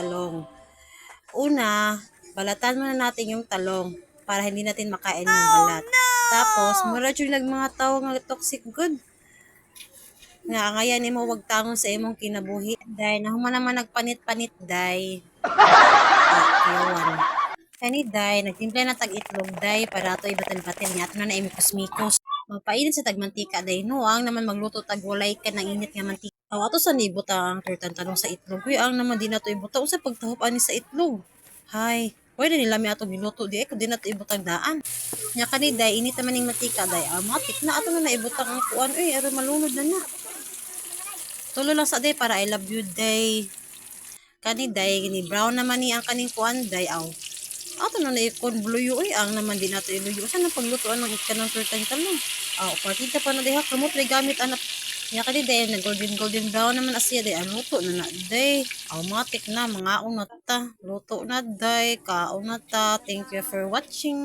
talong. Una, balatan muna natin yung talong para hindi natin makain yung balat. Tapos, mura yung mga tao nga toxic good. Nga ngayon imo wag tangon sa imong kinabuhi. Dahil nahuman naman nagpanit-panit day. Yawan. Kani day, nagtimpla na tag itlog day para ato ibatal-batal niya ato na imikos-mikos. Magpainit sa tagmantika day nuang naman magluto tag walay ka ng init nga mantika. Aw ato sa nibot ang turtan tanong sa itlog. Kuy ang naman di nato ibuta usa pagtahop ani sa itlog. Hay, pwede nila mi ato giluto di ko di nato ibutang daan. Nya kani day init naman ning mantika day. Matik na ato na naibutang ang kuan uy aron malunod na na. Tulo lang sa day para I love you day. Kani day ni brown naman ni ang kaning kuan day aw. Ato na ikon bluyo ay ang naman din nato iluyo. Saan ang paglutoan ng kanang turtang talong? Partita pa na diha kamot ray gamit anak. Nya kani day na golden brown naman asiya day ang luto na na day. Matik na mga una ta. Luto na day, kaon na ta. Thank you for watching.